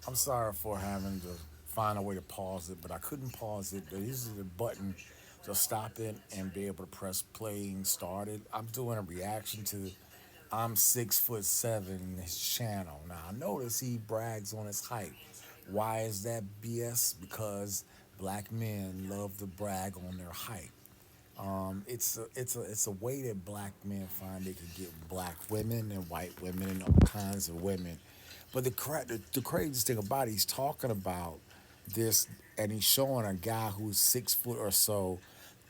I'm sorry for having to find a way to pause it, but I couldn't pause it. There is a button to stop it and be able to press play and start it. I'm doing a reaction to I'm 6'7" his channel. Now I notice he brags on his height. Why is that BS? Because black men love to brag on their height. It's a way that black men find they can get black women and white women and all kinds of women. But the craziest thing about it, he's talking about this, and he's showing a guy who's 6 foot or so,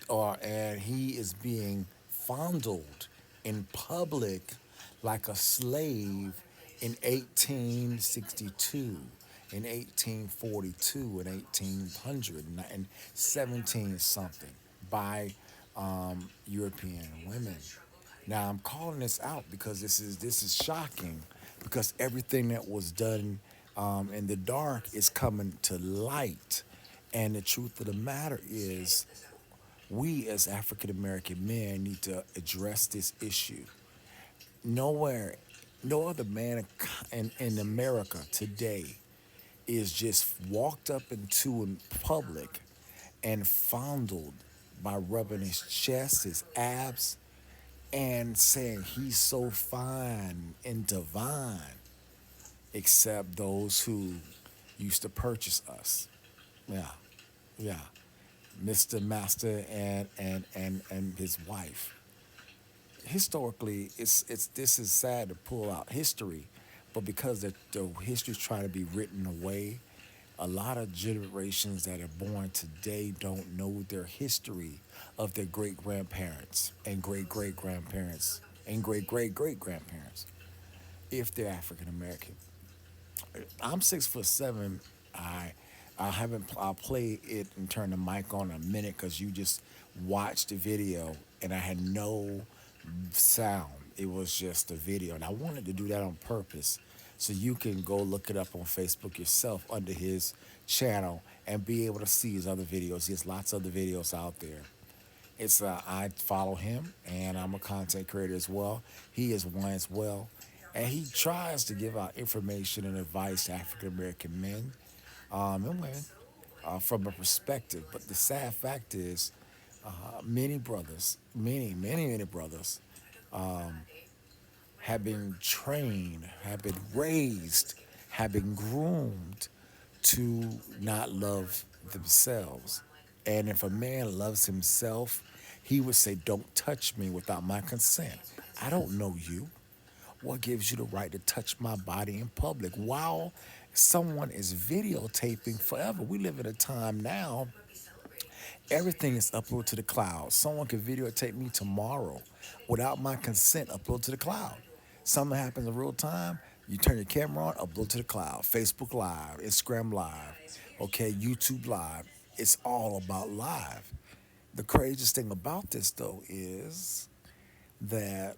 and he is being fondled in public like a slave in 1862, in 1842, in 1800, and 17 something by European women. Now I'm calling this out because this is shocking because everything that was done in the dark is coming to light, and the truth of the matter is we as African American men need to address this issue. Nowhere, no other man in America today is just walked up into in public and fondled by rubbing his chest, his abs, and saying he's so fine and divine, except those who used to purchase us. Yeah, yeah. Mr. Master and his wife. Historically, it's this is sad to pull out history, but because the history's trying to be written away, a lot of generations that are born today don't know their history of their great grandparents and great great grandparents and great great great grandparents if they're African American. I'm 6'7". I I haven't I'll play it and turn the mic on in a minute because you just watched the video and I had no sound. It was just a video, and I wanted to do that on purpose so you can go look it up on Facebook yourself under his channel and be able to see his other videos. He has lots of other videos out there. It's I follow him, and I'm a content creator as well. He is one as well, and he tries to give out information and advice to African American men and women from a perspective. But the sad fact is, many brothers, many brothers, have been trained, have been raised, have been groomed to not love themselves. And if a man loves himself, he would say, "Don't touch me without my consent. I don't know you. What gives you the right to touch my body in public while someone is videotaping forever?" We live in a time now, everything is uploaded to the cloud. Someone can videotape me tomorrow without my consent, upload to the cloud. Something happens in real time, you turn your camera on, upload to the cloud. Facebook Live, Instagram Live, okay, YouTube Live. It's all about live. The craziest thing about this, though, is that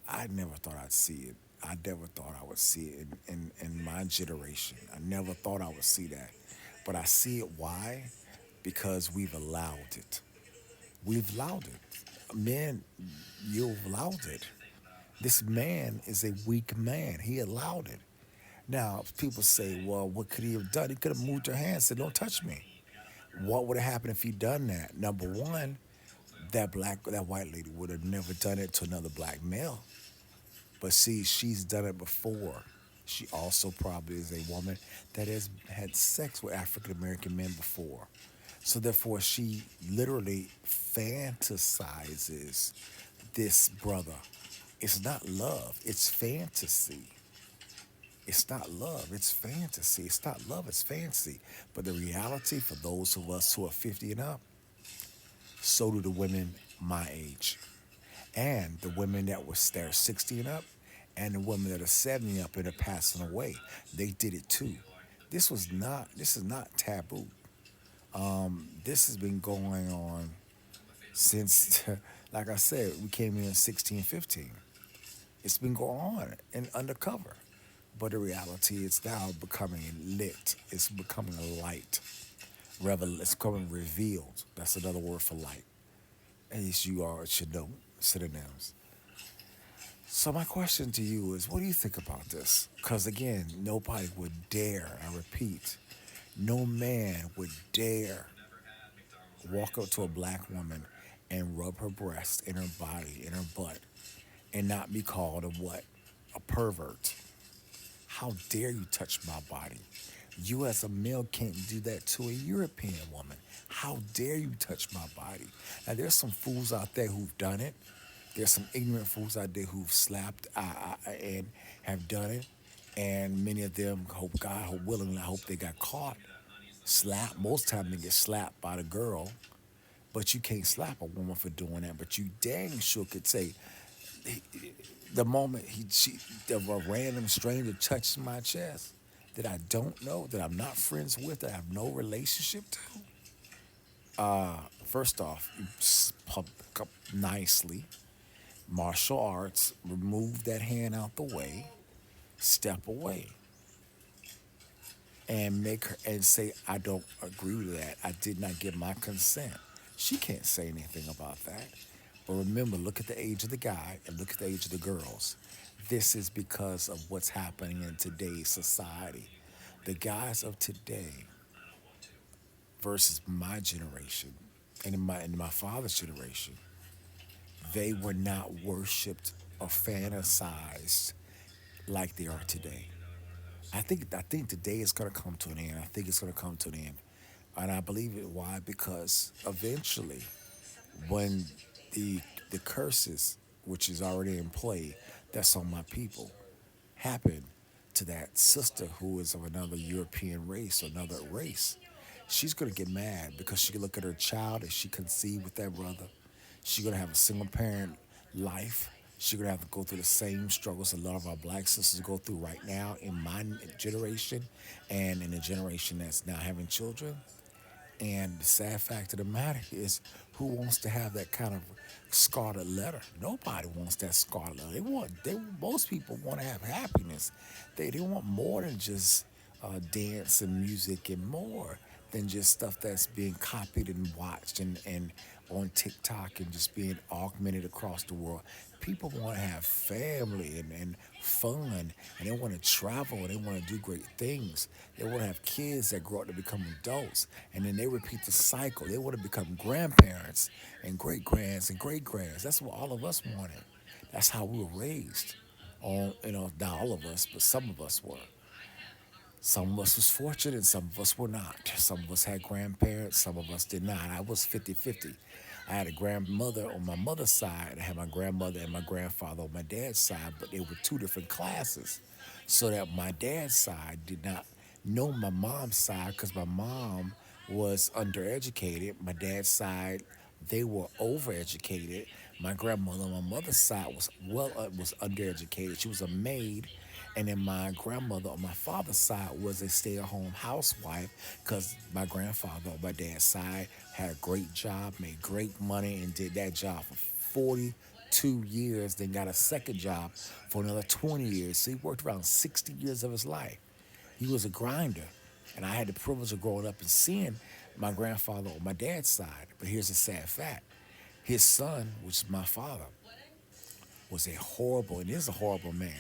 I never thought I'd see it. I never thought I would see it in my generation. I never thought I would see that. But I see it. Why? Because we've allowed it. We've allowed it. Men, you've allowed it. This man is a weak man. He allowed it. Now, people say, well, what could he have done? He could have moved her hand and said, "Don't touch me." What would have happened if he'd done that? Number one, that white lady would have never done it to another black male. But see, she's done it before. She also probably is a woman that has had sex with African American men before. So therefore, she literally fantasizes this brother. It's not love, it's fantasy. It's not love, it's fantasy. It's not love, it's fantasy. But the reality for those of us who are 50 and up, so do the women my age. And the women that were there 60 and up, and the women that are 70 up and are passing away. They did it too. This is not taboo. This has been going on since, like I said, we came in 16, 15. It's been going on and undercover. But the reality is now becoming lit. It's becoming a light. It's becoming revealed. That's another word for light. As you are should know synonyms. So my question to you is, what do you think about this? Because again, nobody would dare, I repeat, no man would dare walk up to a black woman and rub her breast in her body, in her butt, and not be called a what? A pervert. How dare you touch my body? You as a male can't do that to a European woman. How dare you touch my body? Now there's some fools out there who've done it. There's some ignorant fools out there who've slapped and have done it. And many of them, hope God, hope willing, I hope they got caught. Slapped. Most time they get slapped by the girl, but you can't slap a woman for doing that. But you dang sure could say, the moment a random stranger touches my chest that I don't know, that I'm not friends with, that I have no relationship to, first off, you pump up nicely, martial arts, remove that hand out the way, step away, and make her and say, I don't agree with that. I did not give my consent. She can't say anything about that. But remember, look at the age of the guy and look at the age of the girls. This is because of what's happening in today's society. The guys of today versus my generation and in my father's generation, they were not worshipped or fantasized like they are today. I think the day is gonna come to an end. I think it's gonna come to an end. And I believe it. Why? Because eventually, when the the curses, which is already in play, that's on my people, happen to that sister who is of another European race or another race, she's gonna get mad because she can look at her child that she conceived with that brother. She's gonna have a single parent life. She's gonna have to go through the same struggles a lot of our black sisters go through right now in my generation and in the generation that's now having children. And the sad fact of the matter is, who wants to have that kind of scarlet letter? Nobody wants that scarlet letter. Most people want to have happiness. They want more than just dance and music and more than just stuff that's being copied and watched and on TikTok and just being augmented across the world. People want to have family and fun, and they want to travel, and they want to do great things. They want to have kids that grow up to become adults, and then they repeat the cycle. They want to become grandparents and great grands and great grands. That's what all of us wanted. That's how we were raised. Not all of us, but some of us were. Some of us was fortunate and some of us were not. Some of us had grandparents, some of us did not. I was 50-50. I had a grandmother on my mother's side. I had my grandmother and my grandfather on my dad's side, but they were two different classes. So that my dad's side did not know my mom's side because my mom was undereducated. My dad's side, they were overeducated. My grandmother on my mother's side was undereducated. She was a maid, and then my grandmother on my father's side was a stay-at-home housewife because my grandfather on my dad's side had a great job, made great money, and did that job for 42 years, then got a second job for another 20 years. So he worked around 60 years of his life. He was a grinder. And I had the privilege of growing up and seeing my grandfather on my dad's side. But here's the sad fact. His son, which is my father, was a horrible and is a horrible man.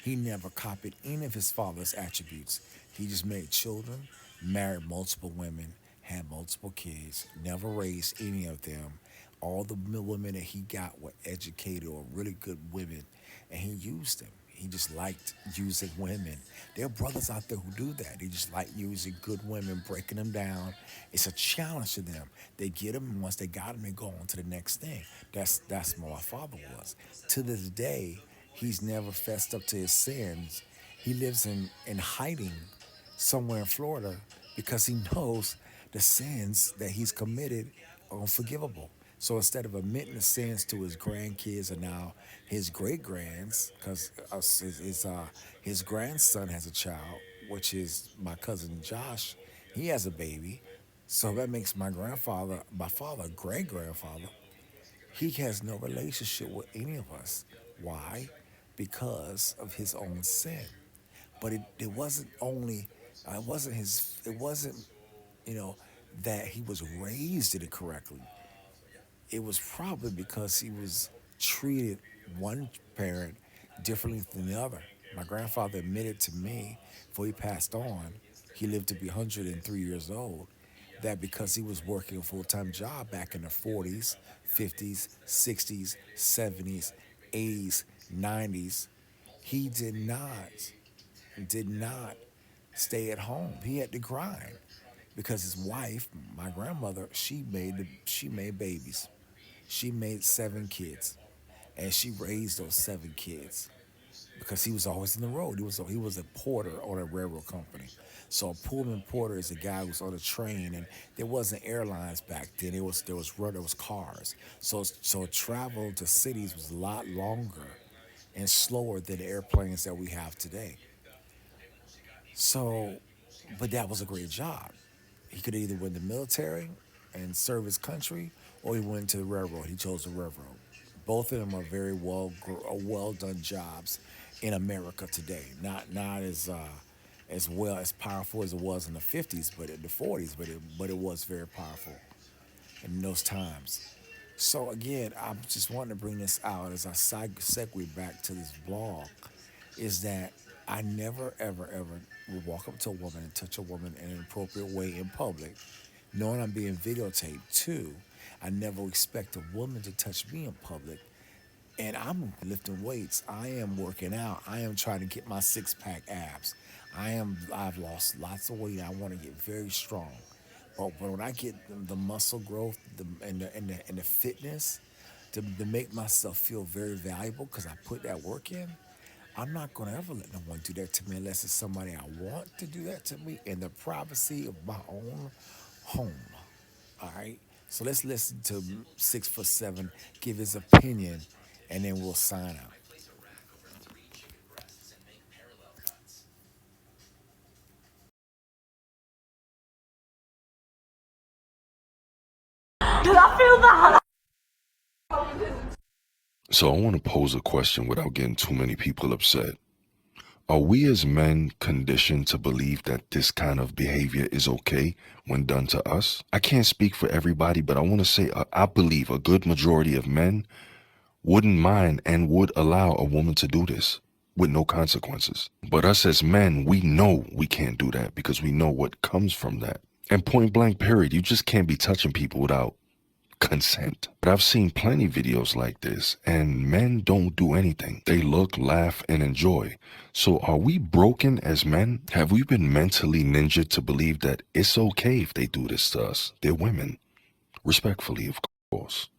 He never copied any of his father's attributes. He just made children, married multiple women, had multiple kids, never raised any of them. All the women that he got were educated or really good women, and he used them. He just liked using women. There are brothers out there who do that. They just like using good women, breaking them down. It's a challenge to them. They get them, and once they got them, they go on to the next thing. That's what my father was. To this day, he's never fessed up to his sins. He lives in hiding somewhere in Florida because he knows the sins that he's committed are unforgivable. So instead of admitting the sins to his grandkids and now his great grands, because his grandson has a child, which is my cousin Josh, he has a baby. So that makes my father, great grandfather, he has no relationship with any of us. Why? Because of his own sin. But it wasn't only, it wasn't, you know, that he was raised incorrectly. It was probably because he was treated one parent differently than the other. My grandfather admitted to me before he passed on, he lived to be 103 years old, that because he was working a full time job back in the 40s, 50s, 60s, 70s, 80s, 90s, he did not stay at home. He had to grind because his wife, my grandmother, she made babies. She made 7 kids, and she raised those 7 kids because he was always in the road. He was a porter on a railroad company. So a Pullman porter is a guy who's on a train, and there wasn't airlines back then. There was cars. So travel to cities was a lot longer and slower than the airplanes that we have today. So, but that was a great job. He could either win the military and serve his country, or he went to the railroad. He chose the railroad. Both of them are very well done jobs in America today. Not as well as powerful as it was in the 50s, but in the 40s, but it was very powerful in those times. So again, I'm just wanting to bring this out as I segue back to this blog, is that I never, ever, ever will walk up to a woman and touch a woman in an inappropriate way in public, knowing I'm being videotaped too. I never expect a woman to touch me in public. And I'm lifting weights. I am working out. I am trying to get my 6 pack abs. I've lost lots of weight. I want to get very strong. But when I get the muscle growth, and the fitness to make myself feel very valuable because I put that work in, I'm not going to ever let no one do that to me unless it's somebody I want to do that to me in the privacy of my own home. All right. So let's listen to 6'7" give his opinion, and then we'll sign out. So I want to pose a question without getting too many people upset. Are we as men conditioned to believe that this kind of behavior is okay when done to us? I can't speak for everybody, but I want to say I believe a good majority of men wouldn't mind and would allow a woman to do this with no consequences. But us as men, we know we can't do that because we know what comes from that. And point blank period, you just can't be touching people without consent. But I've seen plenty videos like this, and men don't do anything. They look, laugh, and enjoy. So are we broken as men? Have we been mentally ninja to believe that it's okay if they do this to us? They're women. Respectfully, of course.